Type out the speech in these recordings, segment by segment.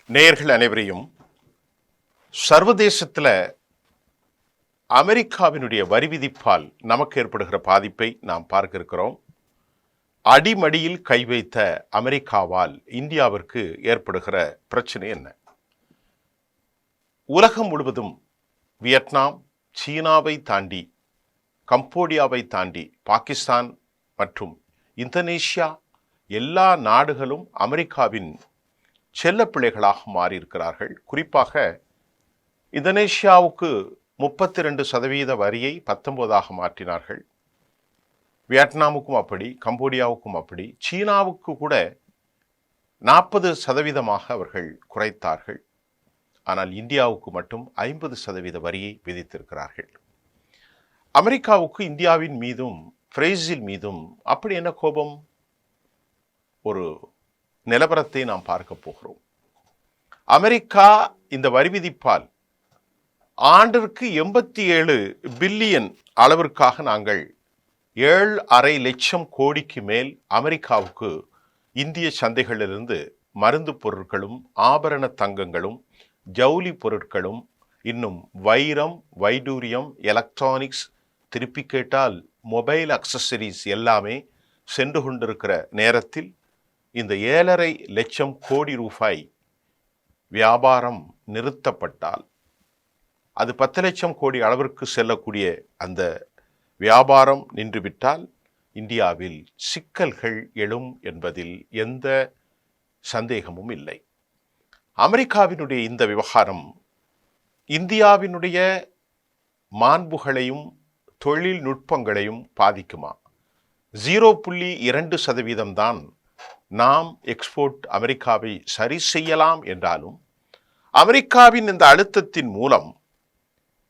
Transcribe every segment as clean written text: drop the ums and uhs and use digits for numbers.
நேயர்கள் அனைவரையும் சர்வதேசத்தில் அமெரிக்காவினுடைய வரி விதிப்பால் நமக்கு ஏற்படுகிற பாதிப்பை நாம் பார்க்க இருக்கிறோம். அடிமடியில் கை வைத்த அமெரிக்காவால் இந்தியாவிற்கு ஏற்படுகிற பிரச்சனை என்ன? உலகம் முழுவதும் வியட்நாம், சீனாவை தாண்டி, கம்போடியாவை தாண்டி, பாகிஸ்தான் மற்றும் இந்தோனேஷியா எல்லா நாடுகளும் அமெரிக்காவின் செல்ல பிள்ளைகளாக மாறியிருக்கிறார்கள். குறிப்பாக இந்தோனேஷியாவுக்கு 32% வரியை 19 மாற்றினார்கள். வியட்நாமுக்கும் அப்படி, கம்போடியாவுக்கும் அப்படி, சீனாவுக்கு கூட 40% அவர்கள் குறைத்தார்கள். ஆனால் இந்தியாவுக்கு மட்டும் 50% வரியை விதித்திருக்கிறார்கள். அமெரிக்காவுக்கு இந்தியாவின் மீதும் பிரேசில் மீதும் அப்படி என்ன கோபம்? ஒரு நிலவரத்தை நாம் பார்க்க போகிறோம். அமெரிக்கா இந்த வரி விதிப்பால் ஆண்டிற்கு 87 பில்லியன் அளவிற்காக நாங்கள் 7.5 லட்சம் கோடிக்கு மேல் அமெரிக்காவுக்கு இந்திய சந்தைகளிலிருந்து மருந்து பொருட்களும், ஆபரண தங்கங்களும், ஜவுளி பொருட்களும், இன்னும் வைரம், வைடூரியம், எலக்ட்ரானிக்ஸ், திருப்பி கேட்டால் மொபைல் அக்சசரிஸ் எல்லாமே சென்று கொண்டிருக்கிற நேரத்தில் இந்த 7.5 லட்சம் கோடி ரூபாய் வியாபாரம் நிறுத்தப்பட்டால், அது 10 லட்சம் கோடி அளவிற்கு செல்லக்கூடிய அந்த வியாபாரம் நின்றுவிட்டால் இந்தியாவில் சிக்கல்கள் எழும் என்பதில் எந்த சந்தேகமும் இல்லை. அமெரிக்காவினுடைய இந்த விவகாரம் இந்தியாவினுடைய மாண்புகளையும் தொழில்நுட்பங்களையும் பாதிக்குமா? 0.2% தான் நாம் எக்ஸ்போர்ட் அமெரிக்காவை சரி செய்யலாம் என்றாலும் அமெரிக்காவின் இந்த அழுத்தத்தின் மூலம்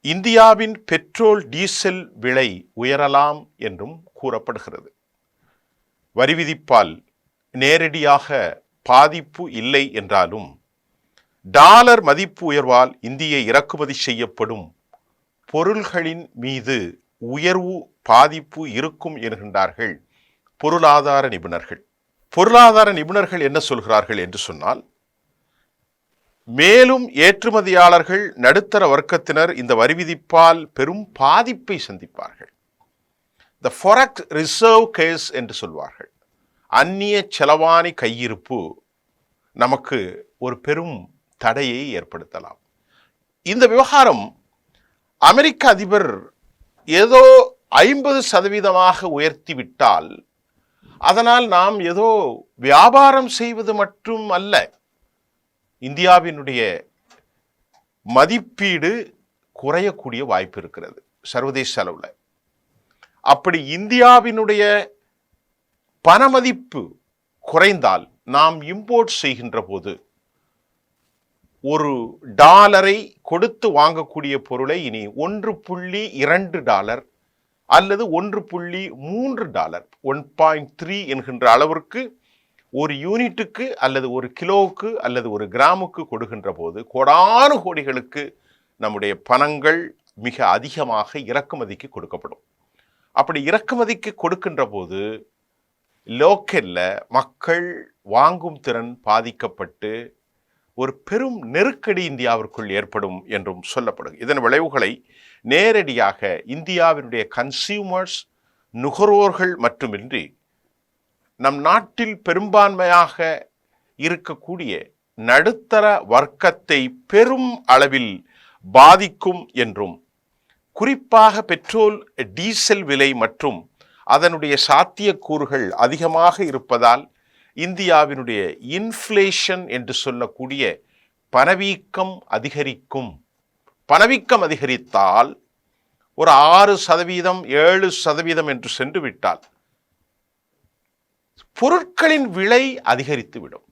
இந்தியாவின் பெட்ரோல், டீசல் விலை உயரலாம் என்றும் கூறப்படுகிறது. வரி விதிப்பால் நேரடியாக பாதிப்பு இல்லை என்றாலும் டாலர் மதிப்பு உயர்வால் இந்திய இறக்குமதி செய்யப்படும் பொருள்களின் மீது உயர்வு பாதிப்பு இருக்கும் என்கின்றார்கள் பொருளாதார நிபுணர்கள். பொருளாதார நிபுணர்கள் என்ன சொல்கிறார்கள் என்று சொன்னால், மேலும் ஏற்றுமதியாளர்கள், நடுத்தர வர்க்கத்தினர் இந்த வரி விதிப்பால் பெரும் பாதிப்பை சந்திப்பார்கள். த ஃபாரெக்ஸ் ரிசர்வ் கேஸ் என்று சொல்வார்கள். அந்நிய செலவாணி கையிருப்பு நமக்கு ஒரு பெரும் தடையை ஏற்படுத்தலாம். இந்த விவகாரம் அமெரிக்க அதிபர் ஏதோ 50% உயர்த்திவிட்டால் அதனால் நாம் ஏதோ வியாபாரம் செய்வது மட்டும் அல்ல, இந்தியாவினுடைய மதிப்பீடு குறையக்கூடிய வாய்ப்பு இருக்கிறது சர்வதேச அளவில். அப்படி இந்தியாவினுடைய பணமதிப்பு குறைந்தால் நாம் இம்போர்ட் செய்கின்ற போது ஒரு டாலரை கொடுத்து வாங்கக்கூடிய பொருளை இனி $1.2 அல்லது $1.3, 1.3 என்கின்ற அளவிற்கு ஒரு யூனிட்டுக்கு அல்லது ஒரு கிலோவுக்கு அல்லது ஒரு கிராமுக்கு கொடுக்கின்ற போது கோடானு கோடிகளுக்கு நம்முடைய பணங்கள் மிக அதிகமாக இறக்குமதிக்கு கொடுக்கப்படும். அப்படி இறக்குமதிக்கு கொடுக்கின்ற போது லோக்கல்ல மக்கள் வாங்கும் திறன் பாதிக்கப்பட்டு ஒரு பெரும் நெருக்கடி இந்தியாவிற்குள் ஏற்படும் என்றும் சொல்லப்படும். இதன் விளைவுகளை நேரடியாக இந்தியாவினுடைய கன்சியூமர்ஸ், நுகர்வோர்கள் மட்டுமின்றி நம் நாட்டில் பெரும்பான்மையாக இருக்கக்கூடிய நடுத்தர வர்க்கத்தை பெரும் அளவில் பாதிக்கும் என்றும், குறிப்பாக பெட்ரோல், டீசல் விலை மற்றும் அதனுடைய சாத்தியக்கூறுகள் அதிகமாக இருப்பதால் இந்தியாவினுடைய இன்ஃப்ளேஷன் என்று சொல்லக்கூடிய பணவீக்கம் அதிகரிக்கும். பணவீக்கம் அதிகரித்தால் ஒரு 6%, 7% என்று சென்று விட்டால் பொருட்களின் விலை அதிகரித்துவிடும்.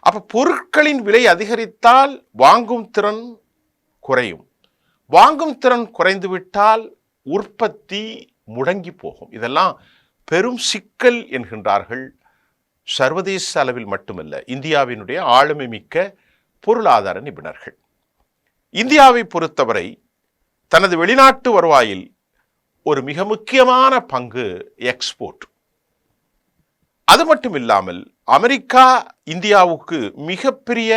அப்ப பொருட்களின் விலை அதிகரித்தால் வாங்கும் திறன் குறையும். வாங்கும் திறன் குறைந்து விட்டால் உற்பத்தி முடங்கி போகும். இதெல்லாம் பெரும் சிக்கல் என்கின்றார்கள் சர்வதேச அளவில் மட்டுமல்ல, இந்தியாவினுடைய ஆளுமை மிக்க பொருளாதார நிபுணர்கள். இந்தியாவை பொறுத்தவரை தனது வெளிநாட்டு வருவாயில் ஒரு மிக முக்கியமான பங்கு எக்ஸ்போர்ட். அது மட்டும் இல்லாமல் அமெரிக்கா இந்தியாவுக்கு மிகப்பெரிய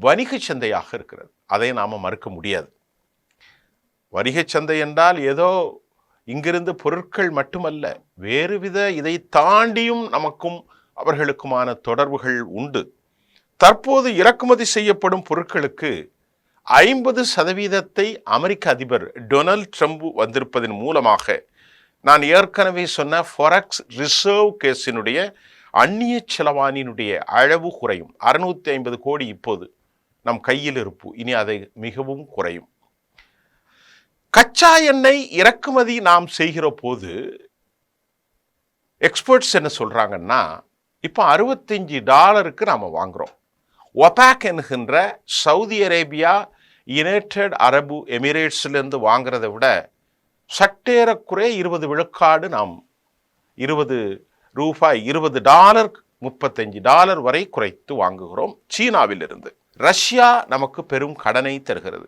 வணிக சந்தையாக இருக்கிறது. அதை நாம் மறுக்க முடியாது. வணிக சந்தை என்றால் ஏதோ இங்கிருந்து பொருட்கள் மட்டுமல்ல, வேறுவித இதை தாண்டியும் நமக்கும் அவர்களுக்குமான தொடர்புகள் உண்டு. தற்போது இறக்குமதி செய்யப்படும் பொருட்களுக்கு 50% அமெரிக்க அதிபர் டொனால்ட் ட்ரம்ப் வந்திருப்பதன் மூலமாக நான் ஏற்கனவே சொன்ன ஃபாரெக்ஸ் ரிசர்வ் கேஸினுடைய அந்நிய செலவானினுடைய அளவு குறையும். 650 கோடி இப்போது நம் கையில் இருப்பு, இனி அதை மிகவும் குறையும். கச்சா எண்ணெய் இறக்குமதி நாம் செய்கிற போது எக்ஸ்பர்ட்ஸ் என்ன சொல்றாங்கன்னா, இப்போ $65 நாம் வாங்குறோம். ஒபாக் என்கின்ற சவுதி அரேபியா, யுனைடெட் அரபு எமிரேட்ஸ்லேருந்து வாங்குறதை விட சட்டேறக்குறைய 20 விழுக்காடு நாம் $20, $35 வரை குறைத்து வாங்குகிறோம் சீனாவிலிருந்து. ரஷ்யா நமக்கு பெரும் கடனை தருகிறது.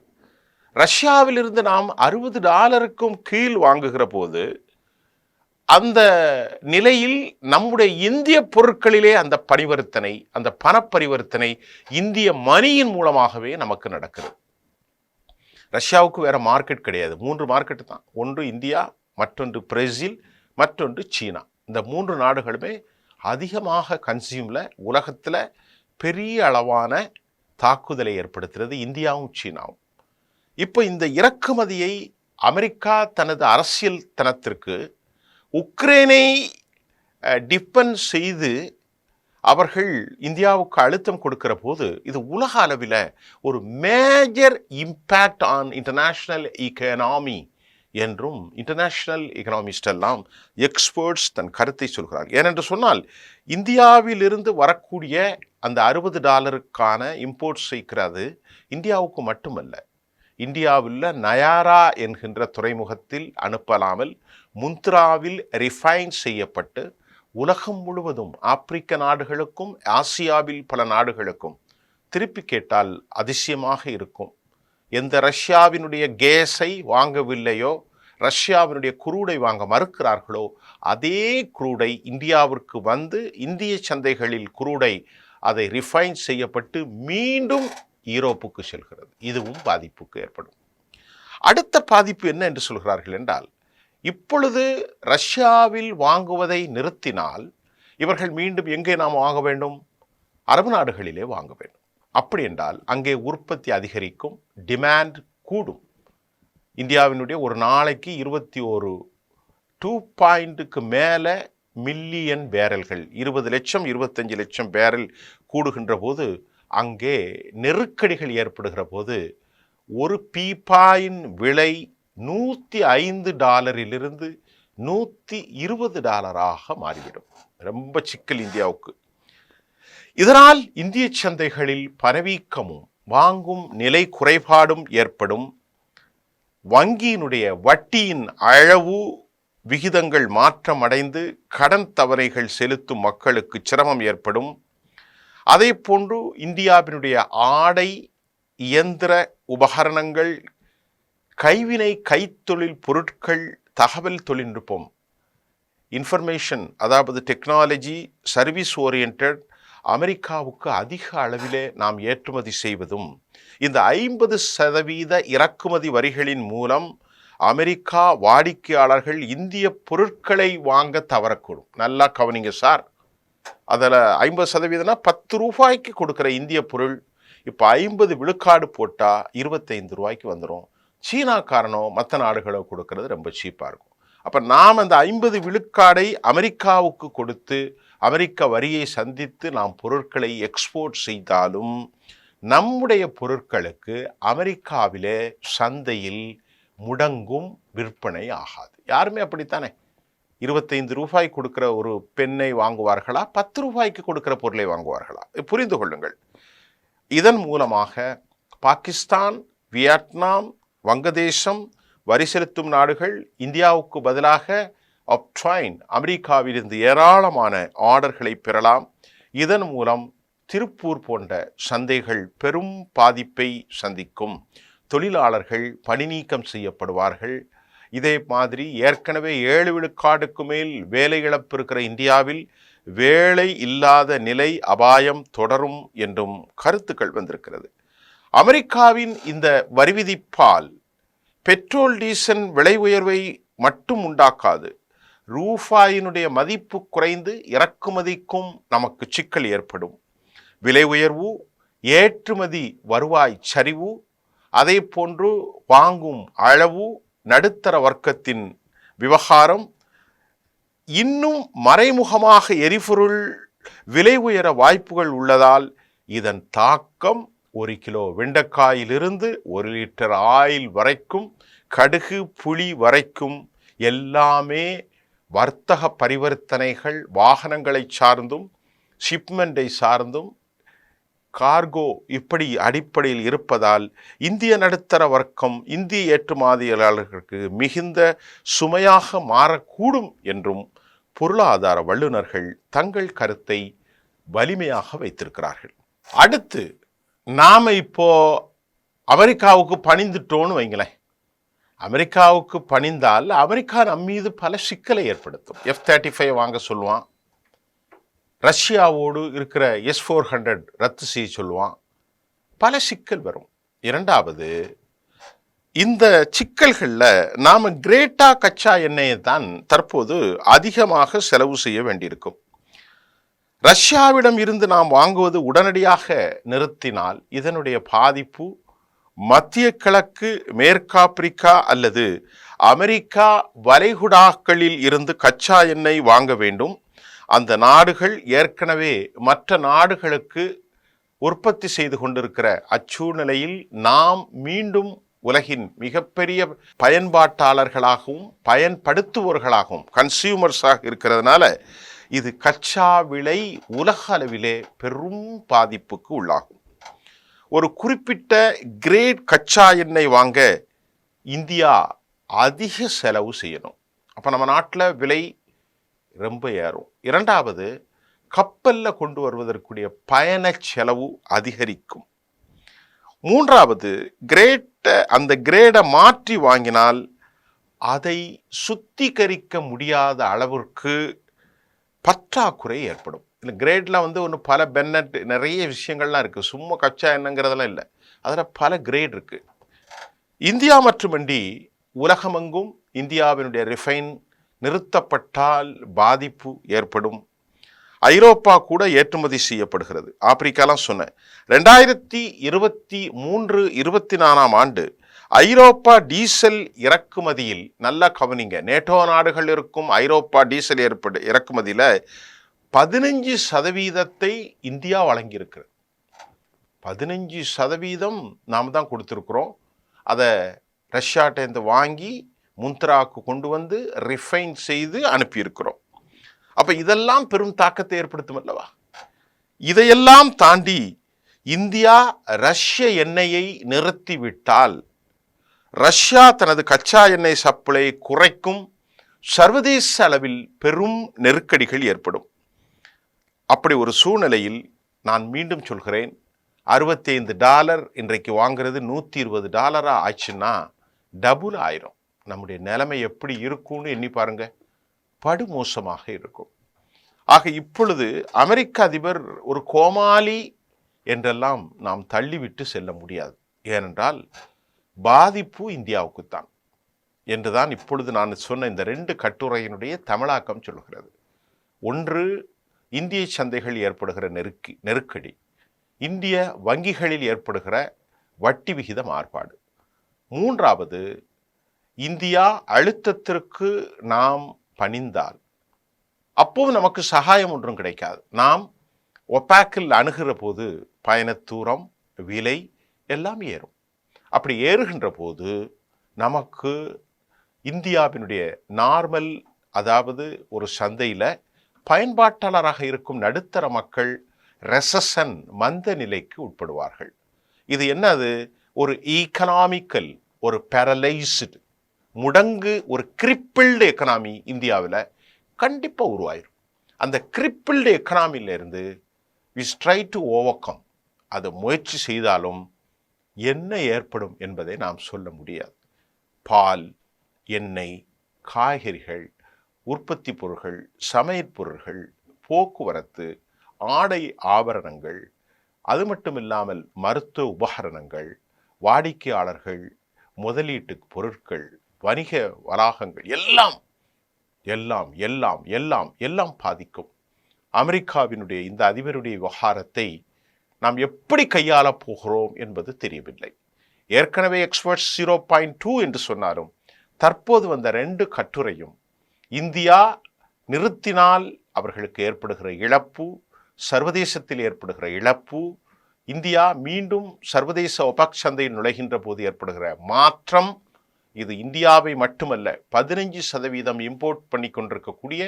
ரஷ்யாவிலிருந்து நாம் $60க்கும் கீழ் வாங்குகிற போது அந்த நிலையில் நம்முடைய இந்திய பொருட்களிலே அந்த பரிவர்த்தனை, அந்த பணப்பரிவர்த்தனை இந்திய மணியின் மூலமாகவே நமக்கு நடக்கிறது. ரஷ்யாவுக்கு வேற மார்க்கெட் கிடையாது. 3 மார்க்கெட் தான். ஒன்று இந்தியா, மற்றொன்று பிரேசில், மற்றொன்று சீனா. இந்த 3 நாடுகளுமே அதிகமாக கன்சியூம்ல உலகத்தில் பெரிய அளவான தாக்குதலை ஏற்படுத்துகிறது இந்தியாவும் சீனாவும். இப்போ இந்த இறக்குமதியை அமெரிக்கா தனது அரசியல் தனத்திற்கு உக்ரைனை டிபெண்ட் செய்து அவர்கள் இந்தியாவுக்கு அழுத்தம் கொடுக்கிற போது இது உலக அளவில் ஒரு major impact on international economy என்றும் இன்டர்நேஷ்னல் எக்கனாமிஸ்ட் எல்லாம் எக்ஸ்பர்ட்ஸ் தன் கருத்தை சொல்கிறார். ஏனென்று சொன்னால் இந்தியாவிலிருந்து வரக்கூடிய அந்த $60க்கான இம்போர்ட் செய்கிறது இந்தியாவுக்கு மட்டுமல்ல, இந்தியாவில் நயாரா என்கின்ற துறைமுகத்தில் அனுப்பலாமல் முந்த்ராவில் ரிஃபைன் செய்யப்பட்டு உலகம் முழுவதும் ஆப்பிரிக்க நாடுகளுக்கும் ஆசியாவில் பல நாடுகளுக்கும் திருப்பி கேட்டால் அதிசயமாக இருக்கும். எந்த ரஷ்யாவினுடைய கேஸை வாங்கவில்லையோ, ரஷ்யாவினுடைய குரூடை வாங்க மறுக்கிறார்களோ, அதே குரூடை இந்தியாவிற்கு வந்து இந்திய சந்தைகளில் குரூடை அதை ரிஃபைன் செய்யப்பட்டு மீண்டும் யூரோப்புக்கு செல்கிறது. இதுவும் பாதிப்புக்கு ஏற்படும். அடுத்த பாதிப்பு என்ன என்று சொல்கிறார்கள் என்றால், இப்பொழுது ரஷ்யாவில் வாங்குவதை நிறுத்தினால் இவர்கள் மீண்டும் எங்கே நாம் வாங்க வேண்டும்? அரபு நாடுகளிலே வாங்க வேண்டும். அப்படி என்றால் அங்கே உற்பத்தி அதிகரிக்கும், டிமாண்ட் கூடும். இந்தியாவினுடைய ஒரு நாளைக்கு 2.2 மேலே மில்லியன் பேரல்கள், 20 லட்சம் 25 லட்சம் பேரல் கூடுகின்ற போது அங்கே நெருக்கடிகள் ஏற்படுகிற போது ஒரு பீப்பாயின் விலை $105 $120 மாறிவிடும். ரொம்ப சிக்கல் இந்தியாவுக்கு. இதனால் இந்திய சந்தைகளில் பணவீக்கமும் வாங்கும் நிலை குறைபாடும் ஏற்படும். வங்கியினுடைய வட்டியின் அளவு விகிதங்கள் மாற்றம் அடைந்து கடன் தவணைகள் செலுத்தும் மக்களுக்கு சிரமம் ஏற்படும். அதே போன்று இந்தியாவினுடைய ஆடை, இயந்திர உபகரணங்கள், கைவினை கைத்தொழில் பொருட்கள், தகவல் தொழில்நுட்பம், இன்ஃபர்மேஷன், அதாவது டெக்னாலஜி, சர்வீஸ் ஓரியன்ட் அமெரிக்காவுக்கு அதிக அளவிலே நாம் ஏற்றுமதி செய்வதும் இந்த 50% இறக்குமதி வரிகளின் மூலம் அமெரிக்கா வாடிக்கையாளர்கள் இந்திய பொருட்களை வாங்க தவறக்கூடும். நல்லா கவனிங்க சார். அதில் 50%னா $10 கொடுக்குற இந்திய பொருள் இப்போ 50 விழுக்காடு போட்டால் $25 வந்துடும். சீனாக்காரனோ மற்ற நாடுகளோ கொடுக்கறது ரொம்ப சீப்பாக இருக்கும். அப்போ நாம் அந்த 50 விழுக்காடை அமெரிக்காவுக்கு கொடுத்து அமெரிக்க வரியை சந்தித்து நாம் பொருட்களை எக்ஸ்போர்ட் செய்தாலும் நம்முடைய பொருட்களுக்கு அமெரிக்காவிலே சந்தையில் முடங்கும், விற்பனை ஆகாது. யாருமே அப்படித்தானே. $25 கொடுக்கிற ஒரு பெண்ணை வாங்குவார்களா? $10 கொடுக்கிற பொருளை வாங்குவார்களா? புரிந்து கொள்ளுங்கள். இதன் மூலமாக பாகிஸ்தான், வியட்நாம், வங்கதேசம், வரி செலுத்தும் நாடுகள் இந்தியாவுக்கு பதிலாக அப்ட்ரைன் அமெரிக்காவிலிருந்து ஏராளமான ஆர்டர்களை பெறலாம். இதன் மூலம் திருப்பூர் போன்ற சந்தைகள் பெரும் பாதிப்பை சந்திக்கும். தொழிலாளர்கள் பணி நீக்கம் செய்யப்படுவார்கள். இதே மாதிரி ஏற்கனவே 7 விழுக்காடுக்கு மேல் வேலை இழப்பு இருக்கிற இந்தியாவில் வேலை இல்லாத நிலை அபாயம் தொடரும் என்றும் கருத்துக்கள் வந்திருக்கிறது. அமெரிக்காவின் இந்த வரி விதிப்பால் பெட்ரோல் டீசல் விலை உயர்வை மட்டும் உண்டாக்காது, ரூபாயினுடைய மதிப்பு குறைந்து இறக்குமதிக்கும் நமக்கு சிக்கல் ஏற்படும். விலை உயர்வு, ஏற்றுமதி வருவாய் சரிவு, அதே போன்று வாங்கும் அளவு, நடுத்தர வர்க்கத்தின் விவகாரம், இன்னும் மறைமுகமாக எரிபொருள் விலை உயர வாய்ப்புகள் உள்ளதால் இதன் தாக்கம் 1 கிலோ வெண்டைக்காயிலிருந்து 1 லிட்டர் ஆயில் வரைக்கும், கடுகு புளி வரைக்கும் எல்லாமே வர்த்தக பரிவர்த்தனைகள் வாகனங்களை சார்ந்தும் ஷிப்மெண்டை சார்ந்தும் கார்கோ இப்படி அடிப்படையில் இருப்பதால் இந்திய நடுத்தர வர்க்கம், இந்திய ஏற்றுமதியாளர்களுக்கு மிகுந்த சுமையாக மாறக்கூடும் என்றும் பொருளாதார வல்லுநர்கள் தங்கள் கருத்தை வலிமையாக வைத்திருக்கிறார்கள். அடுத்து நாம இப்போ அமெரிக்காவுக்கு பணிந்துட்டோன்னு வைங்களேன். அமெரிக்காவுக்கு பணிந்தால் அமெரிக்கா நம் மீது பல சிக்கலை ஏற்படுத்தும். F-35 வாங்க சொல்லுவான், ரஷ்யாவோடு இருக்கிற S-400 ரத்து செய்ய சொல்லுவான், பல சிக்கல் வரும். இரண்டாவது, இந்த சிக்கல்களில் நாம் கிரேட்டா கச்சா எண்ணெயை தான் தற்போது அதிகமாக செலவு செய்ய வேண்டியிருக்கும். ரஷ்யாவிடம் இருந்து நாம் வாங்குவது உடனடியாக நிறுத்தினால் இதனுடைய பாதிப்பு மத்திய கிழக்கு, மேற்காப்பிரிக்கா அல்லது அமெரிக்கா வளைகுடாக்களில் இருந்து கச்சா எண்ணெய் வாங்க வேண்டும். அந்த நாடுகள் ஏற்கனவே மற்ற நாடுகளுக்கு உற்பத்தி செய்து கொண்டிருக்கிற அச்சூழ்நிலையில் நாம் மீண்டும் உலகின் மிகப்பெரிய பயன்பாட்டாளர்களாகவும் பயன்படுத்துவோர்களாகவும் கன்சியூமர்ஸாக இருக்கிறதுனால இது கச்சா விலை உலக அளவிலே பெரும் பாதிப்புக்கு உள்ளாகும். ஒரு குறிப்பிட்ட கிரேட் கச்சா எண்ணெய் வாங்க இந்தியா அதிக செலவு செய்யணும். அப்போ நம்ம நாட்டில் விலை ரொம்ப ஏறும். இரண்டாவது, கப்பலில் கொண்டு வருவதற்குரிய பயண செலவு அதிகரிக்கும். மூன்றாவது, அந்த கிரேடை மாற்றி வாங்கினால் அதை சுத்திகரிக்க முடியாத அளவிற்கு பற்றாக்குறை ஏற்படும். இந்த கிரேடில் ஒன்று பல பென்னட் நிறைய விஷயங்கள்லாம் இருக்குது. சும்மா கச்சா எண்ணெய்ங்கிறதெல்லாம் இல்லை, அதில் பல கிரேட் இருக்குது. இந்தியா மட்டுமன்றி உலகமெங்கும் இந்தியாவினுடைய ரிஃபைன் நிறுத்தப்பட்டால் பாதிப்பு ஏற்படும். ஐரோப்பா கூட ஏற்றுமதி செய்யப்படுகிறது. ஆப்பிரிக்காலாம் சொன்னேன். 2023-24 ஆண்டு ஐரோப்பா டீசல் இறக்குமதியில் நல்லா கவனிங்க, நேட்டோ நாடுகள் இருக்கும் ஐரோப்பா டீசல் இறக்குமதியில் 15% இந்தியா வழங்கியிருக்கிறது. 15% நாம் தான் கொடுத்துருக்குறோம். அதை ரஷ்யாட்டேருந்து வாங்கி முந்த்ராவுக்கு கொண்டு வந்து ரிஃபைன் செய்து அனுப்பியிருக்கிறோம். அப்போ இதெல்லாம் பெரும் தாக்கத்தை ஏற்படுத்தும் அல்லவா? இதையெல்லாம் தாண்டி இந்தியா ரஷ்ய எண்ணெயை நிறுத்திவிட்டால் ரஷ்யா தனது கச்சா எண்ணெய் சப்ளை குறைக்கும், சர்வதேச அளவில் பெரும் நெருக்கடிகள் ஏற்படும். அப்படி ஒரு சூழ்நிலையில் நான் மீண்டும் சொல்கிறேன், $65 இன்றைக்கு வாங்குறது $120 ஆச்சுன்னா டபுள் ஆயிரும். நம்முடைய நிலைமை எப்படி இருக்கும்னு எண்ணி பாருங்க, படுமோசமாக இருக்கும். ஆக இப்பொழுது அமெரிக்க அதிபர் ஒரு கோமாளி என்றெல்லாம் நாம் தள்ளிவிட்டு செல்ல முடியாது. ஏனென்றால் பாதிப்பு இந்தியாவுக்குத்தான் என்றுதான் இப்பொழுது நான் சொன்ன இந்த 2 கட்டுரையினுடைய தமிழாக்கம் சொல்கிறது. ஒன்று, இந்திய சந்தைகள் ஏற்படுகிற நெருக்கடி, இந்திய வங்கிகளில் ஏற்படுகிற வட்டி விகித மாறுபாடு. மூன்றாவது, இந்தியா அழுத்தத்திற்கு நாம் பணிந்தால் அப்போது நமக்கு சகாயம் ஒன்றும் கிடைக்காது. நாம் ஒபாக்கில் அணுகிற போது பயணத்தூரம், விலை எல்லாம் ஏறும். அப்படி ஏறுகின்ற போது நமக்கு இந்தியாவினுடைய நார்மல், அதாவது ஒரு சந்தையில் பயன்பாட்டாளராக இருக்கும் நடுத்தர மக்கள் ரெசஷன், மந்த நிலைக்கு உட்படுவார்கள். இது என்னது? ஒரு ஈகனாமிக்கல், ஒரு பேரலைஸ்டு, முடங்கு, ஒரு கிரிப்பிள்டு எக்கனாமி இந்தியாவில் கண்டிப்பாக உருவாயிரும். அந்த கிரிப்பிள்டு எக்கனாமியிலிருந்து வி ட்ரை டு ஓவர்கம், அதை முயற்சி செய்தாலும் என்ன ஏற்படும் என்பதை நாம் சொல்ல முடியாது. பால், எண்ணெய், காய்கறிகள், உற்பத்தி பொருட்கள், சமையற் பொருட்கள், போக்குவரத்து, ஆடை ஆபரணங்கள், அது மட்டும் இல்லாமல் மருத்துவ உபகரணங்கள், வாடிக்கையாளர்கள், முதலீட்டு பொருட்கள், வணிக வளாகங்கள் எல்லாம் எல்லாம் எல்லாம் எல்லாம் எல்லாம் பாதிக்கும். அமெரிக்காவினுடைய இந்த அதிபருடைய விவகாரத்தை நாம் எப்படி கையாளப் போகிறோம் என்பது தெரியவில்லை. ஏற்கனவே எக்ஸ்பர்ட்ஸ் 0.2 என்று சொன்னாலும் தற்போது வந்த 2 கட்டுரையும் இந்தியா நிறுத்தினால் அவர்களுக்கு ஏற்படுகிற இழப்பு, சர்வதேசத்தில் ஏற்படுகிற இழப்பு, இந்தியா மீண்டும் சர்வதேச ஒபெக் சந்தையில் நுழைகின்ற போது ஏற்படுகிற மாற்றம், இது இந்தியாவை மட்டுமல்ல 15% இம்போர்ட் பண்ணி கொண்டிருக்கக்கூடிய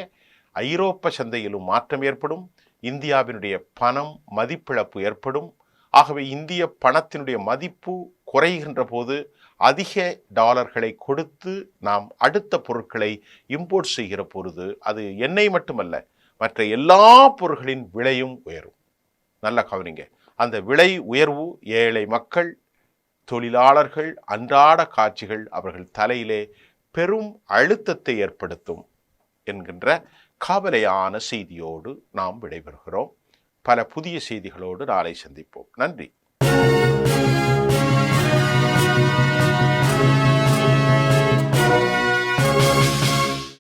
ஐரோப்பா சந்தையிலும் மாற்றம் ஏற்படும். இந்தியாவினுடைய பணம் மதிப்பிழப்பு ஏற்படும். ஆகவே இந்திய பணத்தினுடைய மதிப்பு குறைகின்ற போது அதிக டாலர்களை கொடுத்து நாம் அடுத்த பொருட்களை இம்போர்ட் செய்கிற பொழுது அது எண்ணெய் மட்டுமல்ல, மற்ற எல்லா பொருட்களின் விலையும் உயரும். நல்ல கவனிங்க. அந்த விலை உயர்வு ஏழை மக்கள், தொழிலாளர்கள் அன்றாட காட்சிகள் அவர்கள் தலையிலே பெரும் அழுத்தத்தை ஏற்படுத்தும் என்கின்ற கவலையான செய்தியோடு நாம் விடைபெறுகிறோம். பல புதிய செய்திகளோடு நாளை சந்திப்போம். நன்றி.